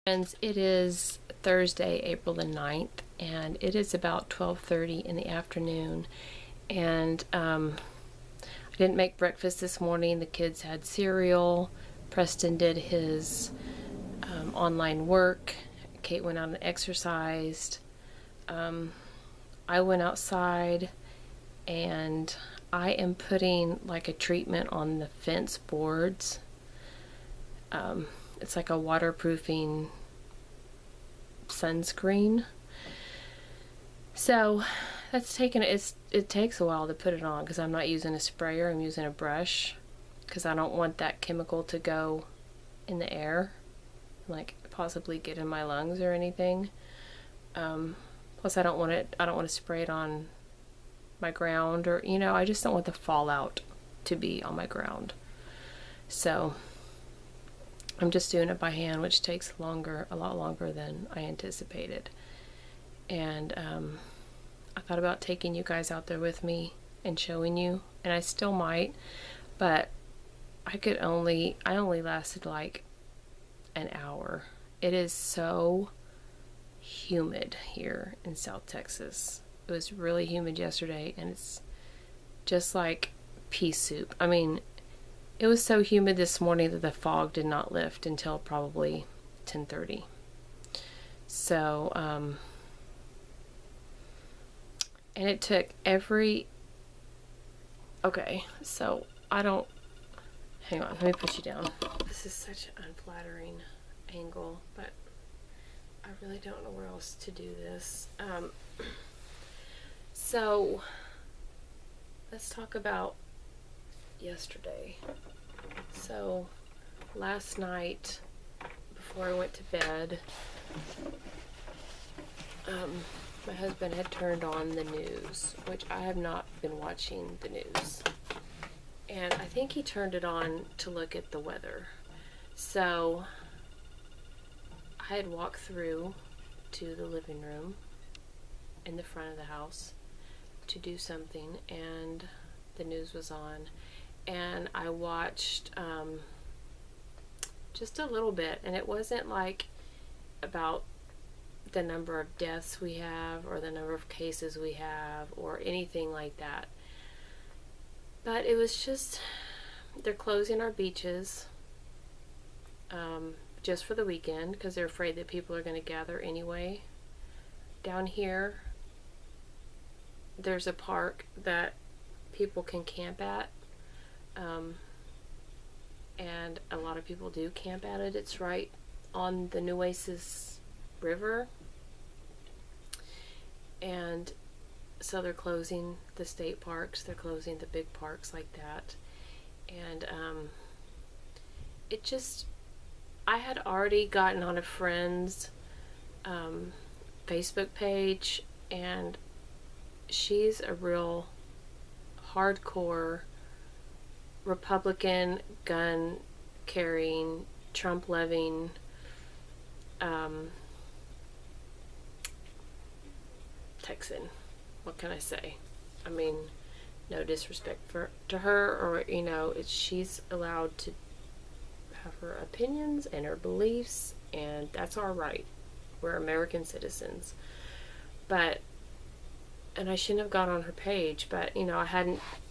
Friends, it is Thursday, April the 9th, and it is about 12:30 in the afternoon, and I didn't make breakfast this morning. The kids had cereal. Preston did his online work. Kate went out and exercised. I went outside, and I am putting like a treatment on the fence boards. It's like a waterproofing sunscreen. So that's it takes a while to put it on because I'm not using a sprayer, I'm using a brush because I don't want that chemical to go in the air, like possibly get in my lungs or anything. Plus I don't want to spray it on my ground, or I just don't want the fallout to be on my ground. So I'm just doing it by hand, which takes a lot longer than I anticipated. And I thought about taking you guys out there with me and showing you, and I still might, but I only lasted like an hour. It is so humid here in South Texas. It was really humid yesterday, and it's just like pea soup. I mean, it was so humid this morning that the fog did not lift until probably 10:30. So, and it took okay, so hang on, let me put you down. This is such an unflattering angle, but I really don't know where else to do this. So, let's talk about yesterday. So last night before I went to bed, my husband had turned on the news, which I have not been watching the news, and I think he turned it on to look at the weather. So I had walked through to the living room in the front of the house to do something, and the news was on, and I watched just a little bit, and it wasn't like about the number of deaths we have or the number of cases we have or anything like that, but it was just, they're closing our beaches just for the weekend because they're afraid that people are going to gather anyway. Down here there's a park that people can camp at, and a lot of people do camp at it. It's right on the Nueces River, and so they're closing the state parks, they're closing the big parks like that, and I had already gotten on a friend's Facebook page, and she's a real hardcore Republican, gun carrying, Trump loving Texan. What can I say? I mean, no disrespect to her, or she's allowed to have her opinions and her beliefs, and that's our right. We're American citizens. And I shouldn't have gone on her page, but I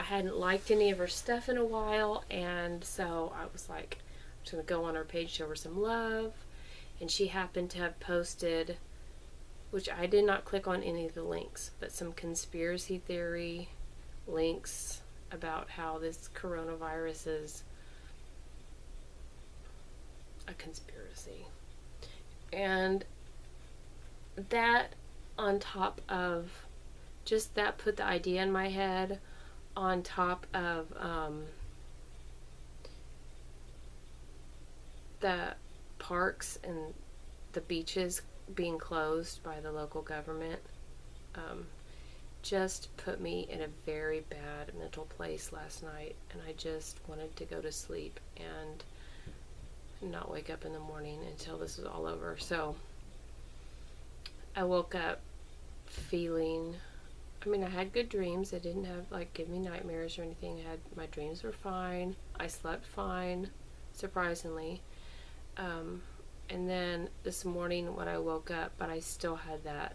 hadn't liked any of her stuff in a while, and so I was like, I'm just gonna go on her page, show her some love. And she happened to have posted, which I did not click on any of the links, but some conspiracy theory links about how this coronavirus is a conspiracy. And that, on top of just that, put the idea in my head, on top of the parks and the beaches being closed by the local government, just put me in a very bad mental place last night, and I just wanted to go to sleep and not wake up in the morning until this was all over. So I woke up feeling, I had good dreams. I didn't have give me nightmares or anything. My dreams were fine. I slept fine, surprisingly. And then this morning when I woke up, but I still had that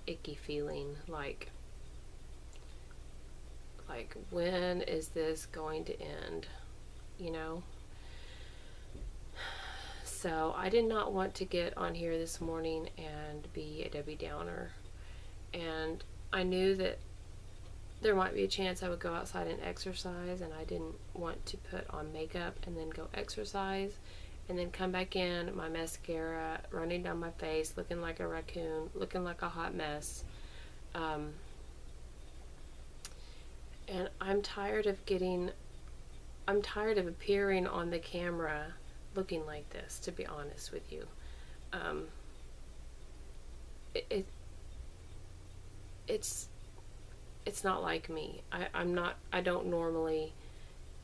icky feeling, like when is this going to end, you know? So I did not want to get on here this morning and be a Debbie Downer. And I knew that there might be a chance I would go outside and exercise, and I didn't want to put on makeup and then go exercise and then come back in, my mascara running down my face, looking like a raccoon, looking like a hot mess. And I'm tired of appearing on the camera looking like this, to be honest with you. It's not like me. I don't normally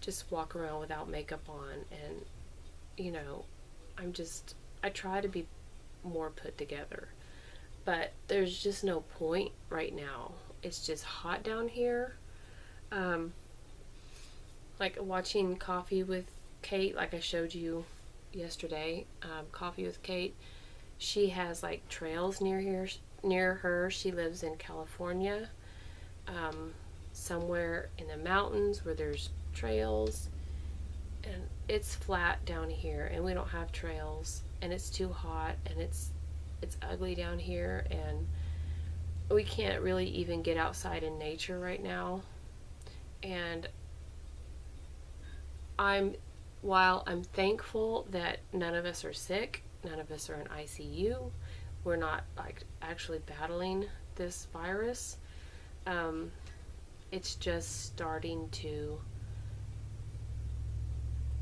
just walk around without makeup on, and you know, I try to be more put together, but there's just no point right now. It's just hot down here. Like watching Coffee with Kate, like I showed you yesterday, Coffee with Kate, she has like trails near her. She lives in California, somewhere in the mountains where there's trails, and it's flat down here and we don't have trails, and it's too hot, and it's ugly down here, and we can't really even get outside in nature right now. And while I'm thankful that none of us are sick, none of us are in ICU, we're not like actually battling this virus, it's just starting to,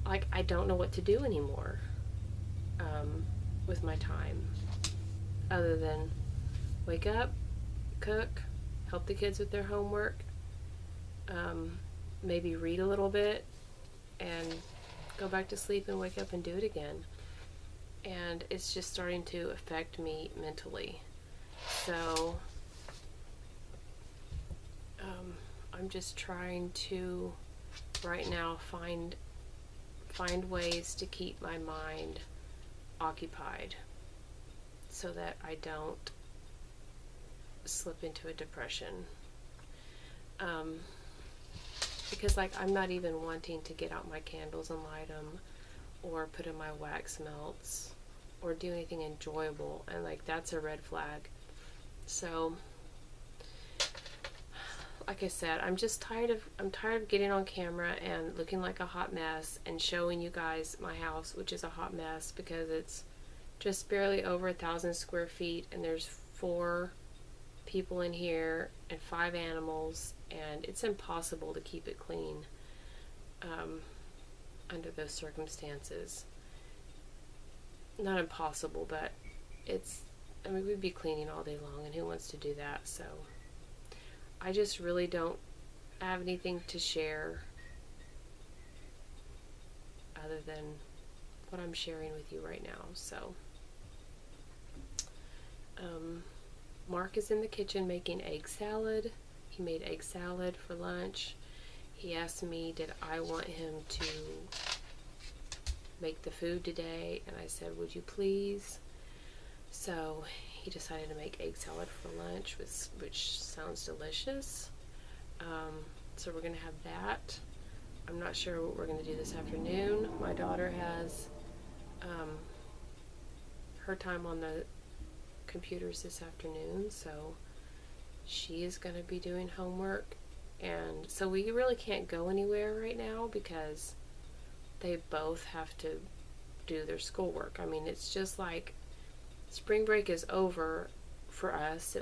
like, I don't know what to do anymore with my time, other than wake up, cook, help the kids with their homework, maybe read a little bit, and go back to sleep and wake up and do it again. And it's just starting to affect me mentally. So I'm just trying to right now find ways to keep my mind occupied so that I don't slip into a depression. Because like I'm not even wanting to get out my candles and light them, or put in my wax melts, or do anything enjoyable, and like that's a red flag. So like I said, I'm tired of getting on camera and looking like a hot mess and showing you guys my house, which is a hot mess because it's just barely over 1,000 square feet, and there's 4 people in here and 5 animals, and it's impossible to keep it clean under those circumstances. Not impossible, but I mean, we'd be cleaning all day long, and who wants to do that? So I just really don't have anything to share other than what I'm sharing with you right now. So Mark is in the kitchen making egg salad. He made egg salad for lunch. He asked me, did I want him to make the food today, and I said, would you please? So he decided to make egg salad for lunch, which sounds delicious. So we're gonna have that. I'm not sure what we're gonna do this afternoon. My daughter has her time on the computers this afternoon, so she is going to be doing homework, and so we really can't go anywhere right now because they both have to do their schoolwork. I mean, it's just like spring break is over for us.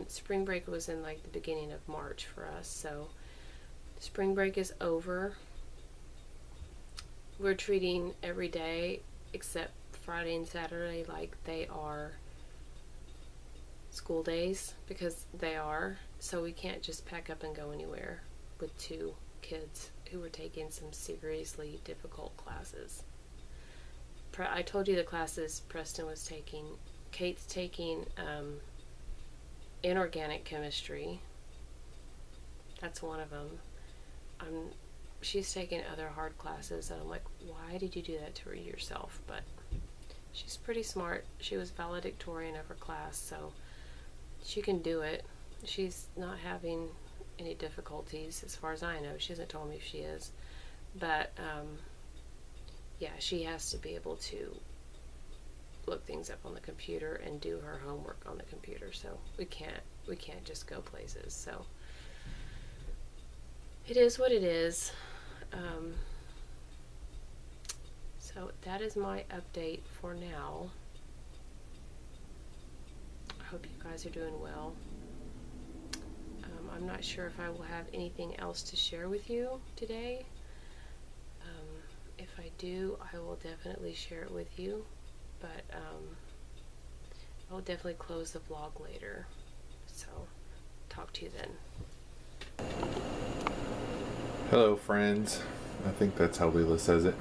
Spring break was in like the beginning of March for us, so spring break is over. We're treating every day except Friday and Saturday like they are school days, because they are, so we can't just pack up and go anywhere with 2 kids who were taking some seriously difficult classes. I told you the classes Preston was taking. Kate's taking inorganic chemistry. That's one of them. She's taking other hard classes, and I'm like, why did you do that to yourself? But She's pretty smart. She was valedictorian of her class, so she can do it. She's not having any difficulties as far as I know. She hasn't told me if she is. But, yeah, she has to be able to look things up on the computer and do her homework on the computer. So we can't just go places. So it is what it is. So that is my update for now. I hope you guys are doing well. I'm not sure if I will have anything else to share with you today. If I do, I will definitely share it with you, but I will definitely close the vlog later. So, talk to you then. Hello friends, I think that's how Leila says it.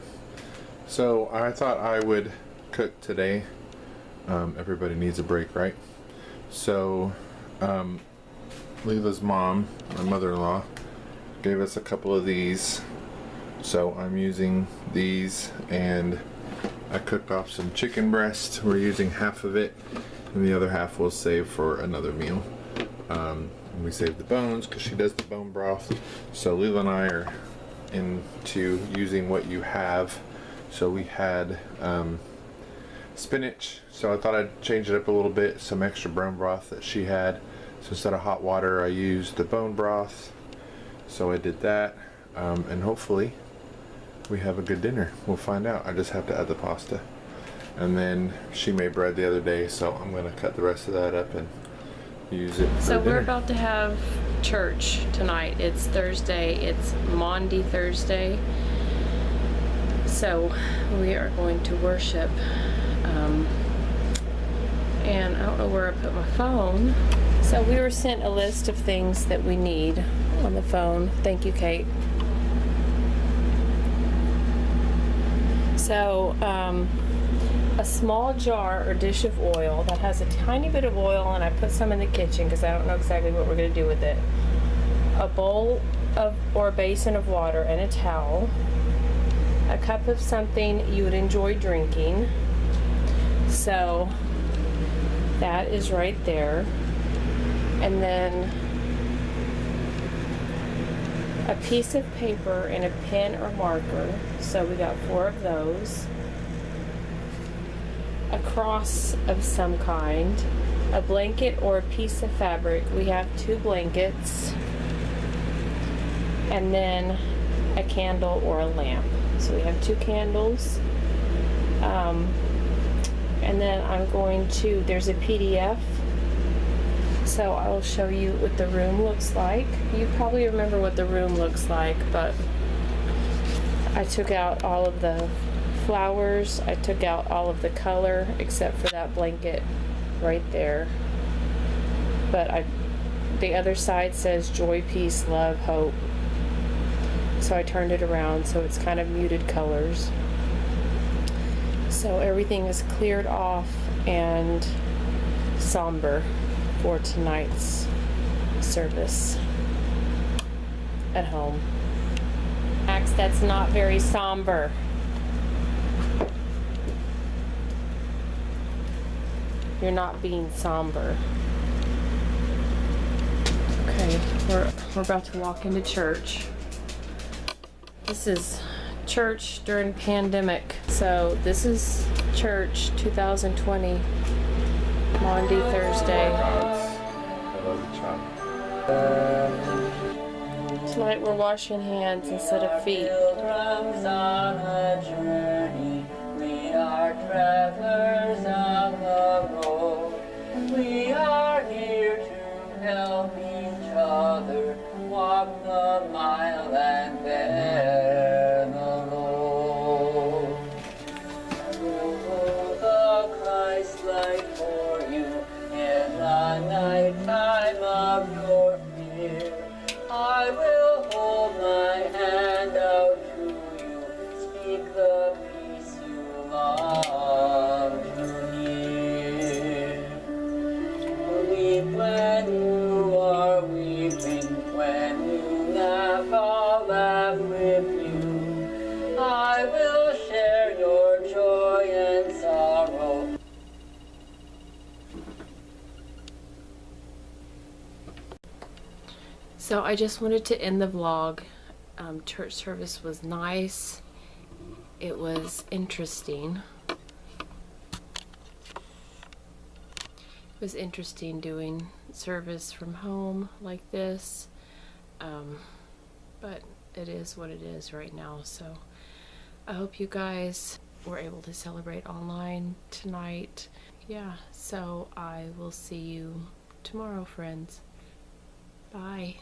So I thought I would cook today. Everybody needs a break, right? So Leila's mom, my mother-in-law, gave us a couple of these. So I'm using these, and I cooked off some chicken breast. We're using half of it, and the other half we'll save for another meal. And we saved the bones because she does the bone broth. So Leila and I are into using what you have. So we had spinach, so I thought I'd change it up a little bit, some extra bone broth that she had. So instead of hot water, I used the bone broth. So I did that, and hopefully we have a good dinner. We'll find out. I just have to add the pasta. And then she made bread the other day, so I'm gonna cut the rest of that up and use it for So dinner. we're about to have church tonight. It's Thursday. It's Maundy Thursday. So we are going to worship. And I don't know where I put my phone. So we were sent a list of things that we need on the phone. Thank you, Kate. So a small jar or dish of oil that has a tiny bit of oil, and I put some in the kitchen because I don't know exactly what we're going to do with it. A bowl of or a basin of water and a towel. A cup of something you would enjoy drinking. So that is right there. And then a piece of paper and a pen or marker. So we got 4 of those. A cross of some kind. A blanket or a piece of fabric. We have 2 blankets. And then a candle or a lamp. So we have 2 candles. And then I'm going to, there's a PDF. So I will show you what the room looks like. You probably remember what the room looks like, but I took out all of the flowers. I took out all of the color except for that blanket right there. But the other side says joy, peace, love, hope. So I turned it around so it's kind of muted colors. So everything is cleared off and somber for tonight's service at home. Max, that's not very somber. You're not being somber. Okay, we're about to walk into church. This is church during pandemic. So this is church 2020, Maundy Thursday. Tonight we're washing hands instead of feet. Pilgrims on a journey, we are travelers on the road. We are here to help each other walk the mile and bear the load. I will hold the Christ light for you in the night time of your fear. I will hold my hand out to you, speak the peace So I just wanted to end the vlog. Church service was nice. It was interesting. It was interesting doing service from home like this. But it is what it is right now. So I hope you guys were able to celebrate online tonight. Yeah, so I will see you tomorrow, friends. Bye.